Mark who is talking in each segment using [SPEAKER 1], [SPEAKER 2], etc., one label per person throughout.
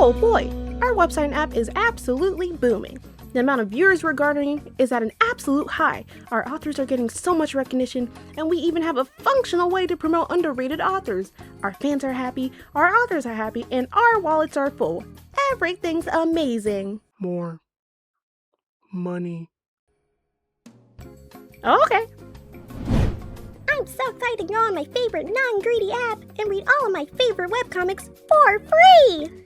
[SPEAKER 1] Oh boy, our website and app is absolutely booming. The amount of viewers we're garnering is at an absolute high. Our authors are getting so much recognition, and we even have a functional way to promote underrated authors. Our fans are happy, our authors are happy, and our wallets are full. Everything's amazing.
[SPEAKER 2] More money.
[SPEAKER 1] Okay.
[SPEAKER 3] I'm so excited to go on my favorite non-greedy app and read all of my favorite webcomics for free!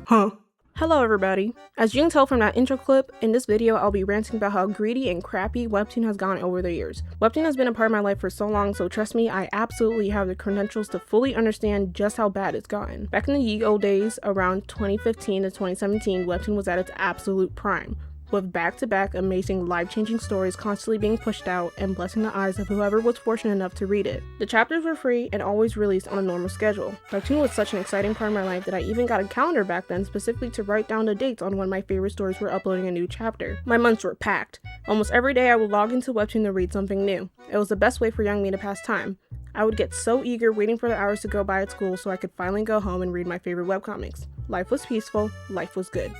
[SPEAKER 2] Huh?
[SPEAKER 1] Hello everybody. As you can tell from that intro clip, in this video I'll be ranting about how greedy and crappy Webtoon has gone over the years. Webtoon has been a part of my life for so long, so trust me, I absolutely have the credentials to fully understand just how bad it's gotten. Back in the ye olde days, around 2015 to 2017, Webtoon was at its absolute prime, with back-to-back amazing life-changing stories constantly being pushed out and blessing the eyes of whoever was fortunate enough to read it. The chapters were free and always released on a normal schedule. Webtoon was such an exciting part of my life that I even got a calendar back then specifically to write down the dates on when my favorite stories were uploading a new chapter. My months were packed. Almost every day I would log into Webtoon to read something new. It was the best way for young me to pass time. I would get so eager waiting for the hours to go by at school so I could finally go home and read my favorite webcomics. Life was peaceful, life was good.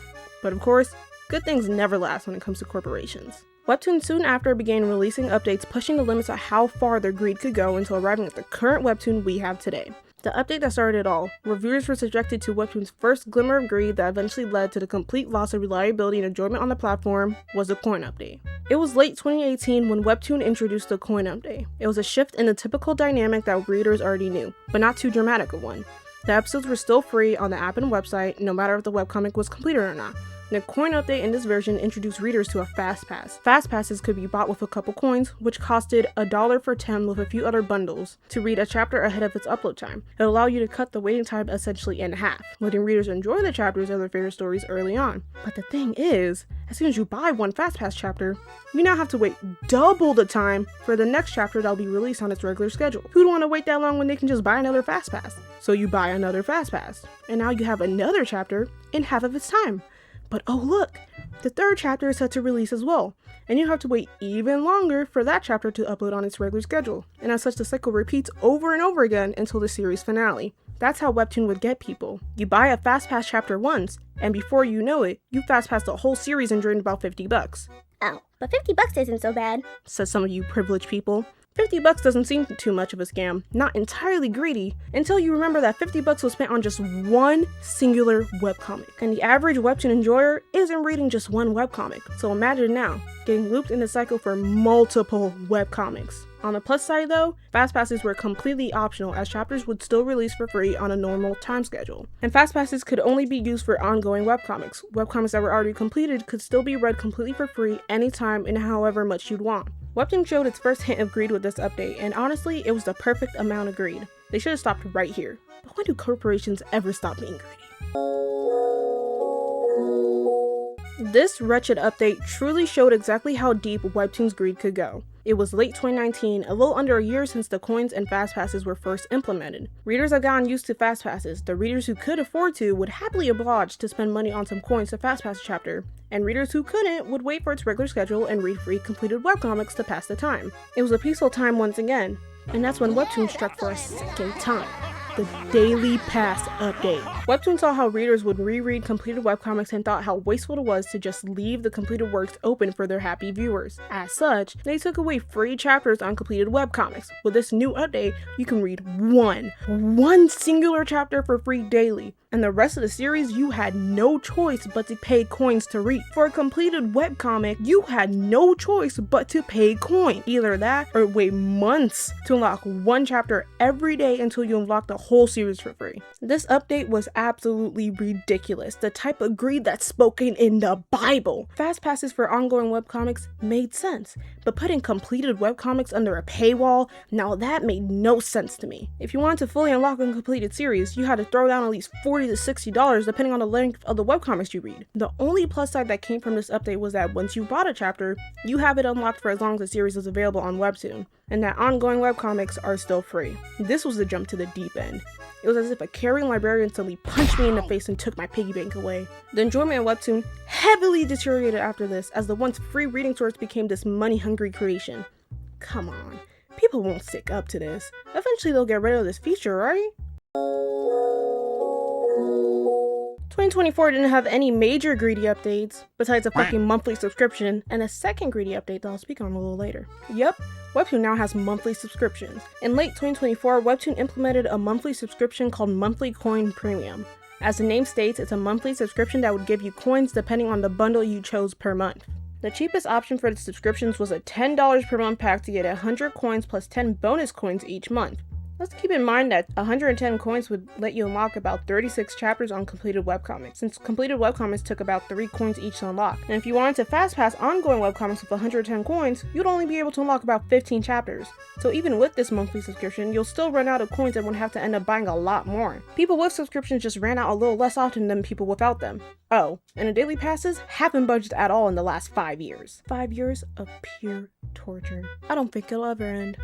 [SPEAKER 1] But of course, good things never last when it comes to corporations. Webtoon soon after began releasing updates pushing the limits of how far their greed could go until arriving at the current Webtoon we have today. The update that started it all, where viewers were subjected to Webtoon's first glimmer of greed that eventually led to the complete loss of reliability and enjoyment on the platform, was the coin update. It was late 2018 when Webtoon introduced the coin update. It was a shift in the typical dynamic that readers already knew, but not too dramatic of one. The episodes were still free on the app and website, no matter if the webcomic was completed or not. The coin update in this version introduced readers to a fast pass. Fast passes could be bought with a couple coins, which costed $1 for 10 with a few other bundles to read a chapter ahead of its upload time. It allowed you to cut the waiting time essentially in half, letting readers enjoy the chapters of their favorite stories early on. But the thing is, as soon as you buy one fast pass chapter, you now have to wait double the time for the next chapter that'll be released on its regular schedule. Who'd want to wait that long when they can just buy another fast pass? So you buy another fast pass, and now you have another chapter in half of its time. But oh look, the third chapter is set to release as well, and you have to wait even longer for that chapter to upload on its regular schedule, and as such the cycle repeats over and over again until the series finale. That's how Webtoon would get people. You buy a fast pass chapter once, and before you know it, you fast pass the whole series and drained about $50.
[SPEAKER 3] Oh, but $50 isn't so bad,
[SPEAKER 1] says some of you privileged people. $50 doesn't seem too much of a scam, not entirely greedy, until you remember that $50 was spent on just one singular webcomic. And the average Webtoon enjoyer isn't reading just one webcomic, so imagine now, getting looped in the cycle for multiple webcomics. On the plus side though, fast passes were completely optional as chapters would still release for free on a normal time schedule. And fast passes could only be used for ongoing webcomics. Webcomics that were already completed could still be read completely for free anytime and however much you'd want. Webtoon showed its first hint of greed with this update, and honestly, it was the perfect amount of greed. They should have stopped right here. But when do corporations ever stop being greedy? This wretched update truly showed exactly how deep Webtoon's greed could go. It was late 2019, a little under a year since the coins and fast passes were first implemented. Readers had gotten used to fast passes. The readers who could afford to would happily oblige to spend money on some coins to fast pass a chapter, and readers who couldn't would wait for its regular schedule and read free completed webcomics to pass the time. It was a peaceful time once again, and that's when Webtoon struck for a second time. The Daily Pass update. Webtoon saw how readers would reread completed webcomics and thought how wasteful it was to just leave the completed works open for their happy viewers. As such, they took away free chapters on completed webcomics. With this new update, you can read one singular chapter for free daily, and the rest of the series you had no choice but to pay coins to read. For a completed webcomic, you had no choice but to pay coin. Either that or wait months to unlock one chapter every day until you unlock the whole series for free. This update was absolutely ridiculous, the type of greed that's spoken in the Bible. Fast passes for ongoing webcomics made sense, but putting completed webcomics under a paywall, now that made no sense to me. If you wanted to fully unlock a completed series, you had to throw down at least $40 to $60 depending on the length of the webcomics you read. The only plus side that came from this update was that once you bought a chapter, you have it unlocked for as long as the series is available on Webtoon, and that ongoing webcomics are still free. This was a jump to the deep end. It was as if a caring librarian suddenly punched me in the face and took my piggy bank away. The enjoyment of Webtoon heavily deteriorated after this, as the once free reading source became this money-hungry creation. Come on. People won't stick up to this. Eventually they'll get rid of this feature, right? 2024 didn't have any major greedy updates, besides a fucking monthly subscription, and a second greedy update that I'll speak on a little later. Yep, Webtoon now has monthly subscriptions. In late 2024, Webtoon implemented a monthly subscription called Monthly Coin Premium. As the name states, it's a monthly subscription that would give you coins depending on the bundle you chose per month. The cheapest option for the subscriptions was a $10 per month pack to get 100 coins plus 10 bonus coins each month. Let's keep in mind that 110 coins would let you unlock about 36 chapters on completed webcomics, since completed webcomics took about 3 coins each to unlock. And if you wanted to fast pass ongoing webcomics with 110 coins, you'd only be able to unlock about 15 chapters. So even with this monthly subscription, you'll still run out of coins and would have to end up buying a lot more. People with subscriptions just ran out a little less often than people without them. Oh, and the daily passes haven't budged at all in the last 5 years. 5 years of pure torture. I don't think it'll ever end.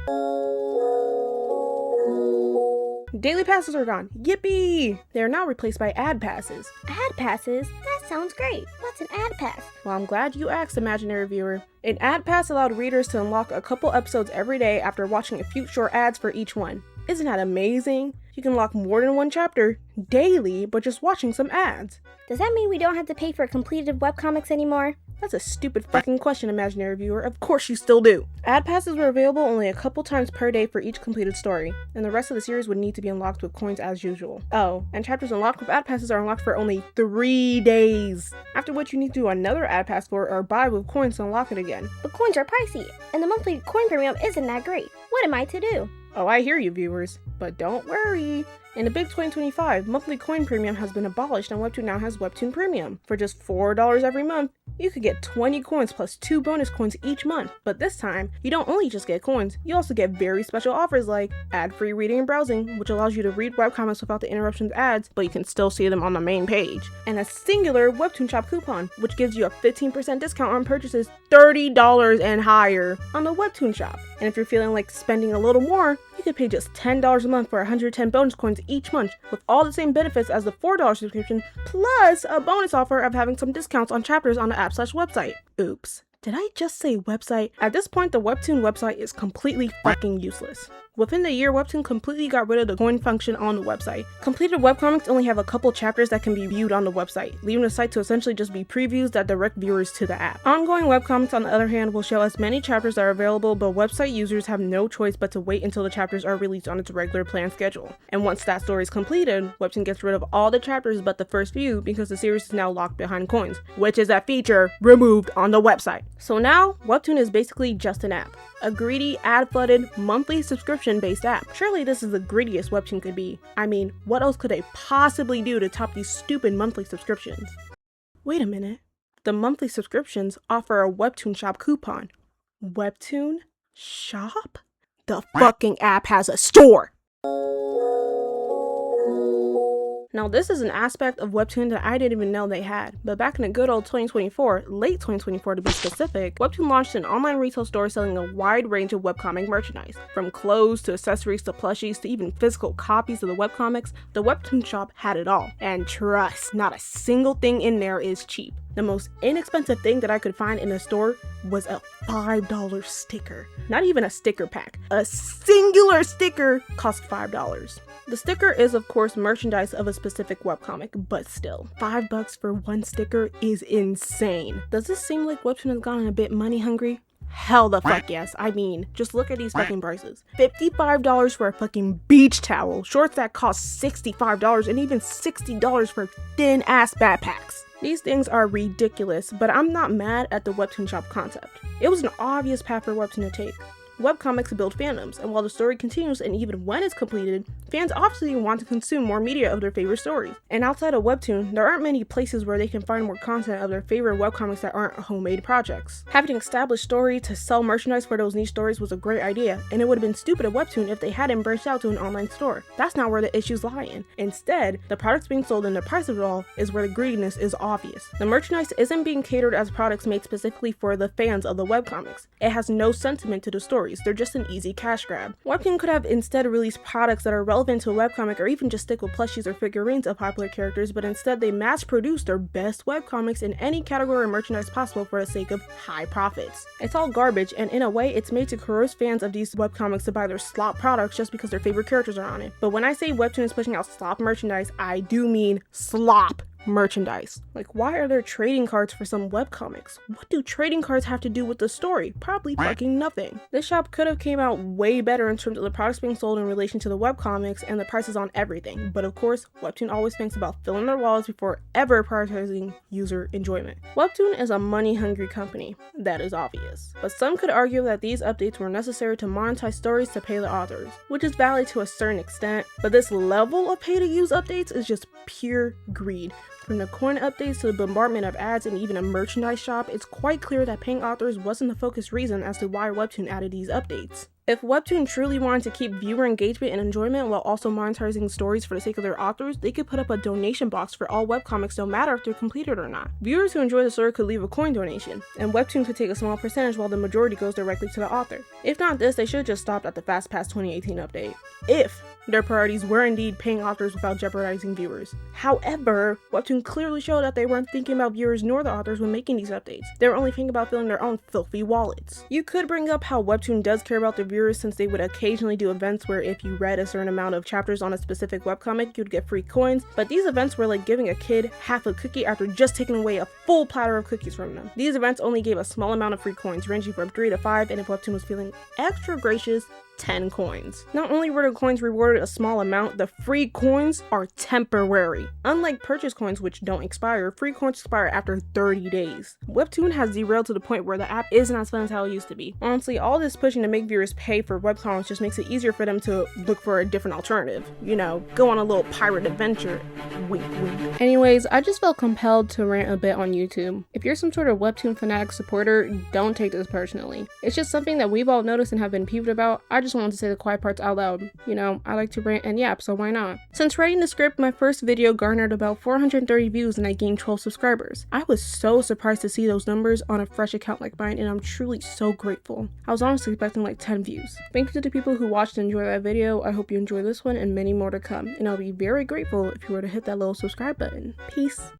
[SPEAKER 1] Daily passes are gone. Yippee! They are now replaced by ad passes.
[SPEAKER 3] Ad passes? That sounds great. What's an ad pass?
[SPEAKER 1] Well, I'm glad you asked, imaginary viewer. An ad pass allowed readers to unlock a couple episodes every day after watching a few short ads for each one. Isn't that amazing? You can unlock more than one chapter daily, but just watching some ads.
[SPEAKER 3] Does that mean we don't have to pay for completed webcomics anymore?
[SPEAKER 1] That's a stupid fucking question, imaginary viewer. Of course you still do. Ad passes were available only a couple times per day for each completed story, and the rest of the series would need to be unlocked with coins as usual. Oh, and chapters unlocked with ad passes are unlocked for only 3 days, after which you need to do another ad pass for or buy with coins to unlock it again.
[SPEAKER 3] But coins are pricey, and the monthly coin premium isn't that great. What am I to do?
[SPEAKER 1] Oh, I hear you, viewers, but don't worry. In the big 2025, monthly coin premium has been abolished and Webtoon now has Webtoon Premium. For just $4 every month, you could get 20 coins plus 2 bonus coins each month. But this time, you don't only just get coins, you also get very special offers like ad-free reading and browsing, which allows you to read webcomics without the interruptions of ads, but you can still see them on the main page. And a singular Webtoon Shop coupon, which gives you a 15% discount on purchases $30 and higher on the Webtoon Shop. And if you're feeling like spending a little more, you could pay just $10 a month for 110 bonus coins each month with all the same benefits as the $4 subscription, plus a bonus offer of having some discounts on chapters on the app/website. Oops. Did I just say website? At this point, the Webtoon website is completely fucking useless. Within the year, Webtoon completely got rid of the coin function on the website. Completed webcomics only have a couple chapters that can be viewed on the website, leaving the site to essentially just be previews that direct viewers to the app. Ongoing webcomics, on the other hand, will show as many chapters that are available, but website users have no choice but to wait until the chapters are released on its regular planned schedule. And once that story is completed, Webtoon gets rid of all the chapters but the first few because the series is now locked behind coins, which is a feature removed on the website. So now, Webtoon is basically just an app. A greedy, ad-flooded, monthly subscription-based app. Surely this is the greediest Webtoon could be. I mean, what else could they possibly do to top these stupid monthly subscriptions? Wait a minute. The monthly subscriptions offer a Webtoon Shop coupon. Webtoon Shop? The fucking app has a store! Now this is an aspect of Webtoon that I didn't even know they had, but back in the good old 2024, late 2024 to be specific, Webtoon launched an online retail store selling a wide range of webcomic merchandise. From clothes to accessories to plushies to even physical copies of the webcomics, the Webtoon Shop had it all. And trust, not a single thing in there is cheap. The most inexpensive thing that I could find in the store was a $5 sticker. Not even a sticker pack. A singular sticker cost $5. The sticker is of course merchandise of a specific webcomic, but still, $5 for one sticker is insane. Does this seem like Webtoon has gotten a bit money hungry? Hell the fuck yes. I mean, just look at these fucking prices. $55 for a fucking beach towel, shorts that cost $65, and even $60 for thin ass backpacks. These things are ridiculous, but I'm not mad at the Webtoon Shop concept. It was an obvious path for Webtoon to take. Webcomics build fandoms, and while the story continues and even when it's completed, fans obviously want to consume more media of their favorite stories. And outside of Webtoon, there aren't many places where they can find more content of their favorite webcomics that aren't homemade projects. Having an established story to sell merchandise for those niche stories was a great idea, and it would have been stupid of Webtoon if they hadn't branched out to an online store. That's not where the issues lie in. Instead, the products being sold and the price of it all is where the greediness is obvious. The merchandise isn't being catered as products made specifically for the fans of the webcomics. It has no sentiment to the stories, they're just an easy cash grab. Webtoon could have instead released products that are relevant delve into a webcomic or even just stick with plushies or figurines of popular characters, but instead they mass produce their best webcomics in any category of merchandise possible for the sake of high profits. It's all garbage, and in a way, it's made to coerce fans of these webcomics to buy their slop products just because their favorite characters are on it. But when I say Webtoon is pushing out slop merchandise, I do mean slop merchandise. Like, why are there trading cards for some webcomics? What do trading cards have to do with the story? Probably fucking nothing. This shop could have came out way better in terms of the products being sold in relation to the webcomics and the prices on everything, but of course, Webtoon always thinks about filling their wallets before ever prioritizing user enjoyment. Webtoon is a money-hungry company, that is obvious, but some could argue that these updates were necessary to monetize stories to pay the authors, which is valid to a certain extent, but this level of pay-to-use updates is just pure greed. From the coin updates to the bombardment of ads and even a merchandise shop, it's quite clear that paying authors wasn't the focus reason as to why Webtoon added these updates. If Webtoon truly wanted to keep viewer engagement and enjoyment while also monetizing stories for the sake of their authors, they could put up a donation box for all webcomics no matter if they're completed or not. Viewers who enjoy the story could leave a coin donation, and Webtoon could take a small percentage while the majority goes directly to the author. If not this, they should have just stopped at the FastPass 2018 update. If their priorities were indeed paying authors without jeopardizing viewers. However, Webtoon clearly showed that they weren't thinking about viewers nor the authors when making these updates. They were only thinking about filling their own filthy wallets. You could bring up how Webtoon does care about their viewers, since they would occasionally do events where if you read a certain amount of chapters on a specific webcomic, you'd get free coins, but these events were like giving a kid half a cookie after just taking away a full platter of cookies from them. These events only gave a small amount of free coins, ranging from 3 to 5, and if Webtoon was feeling extra gracious, 10 coins. Not only were the coins rewarded a small amount, the free coins are temporary. Unlike purchase coins, which don't expire, free coins expire after 30 days. Webtoon has derailed to the point where the app isn't as fun as how it used to be. Honestly, all this pushing to make viewers pay for webcomics just makes it easier for them to look for a different alternative. You know, go on a little pirate adventure. Wink, wink. Anyways, I just felt compelled to rant a bit on YouTube. If you're some sort of Webtoon fanatic supporter, don't take this personally. It's just something that we've all noticed and have been peeved about. I just wanted to say the quiet parts out loud. You know, I like to rant and yap, so why not? Since writing the script, my first video garnered about 430 views and I gained 12 subscribers. I was so surprised to see those numbers on a fresh account like mine, and I'm truly so grateful. I was honestly expecting like 10 views. Thank you to the people who watched and enjoyed that video. I hope you enjoy this one and many more to come, and I'll be very grateful if you were to hit that little subscribe button. Peace.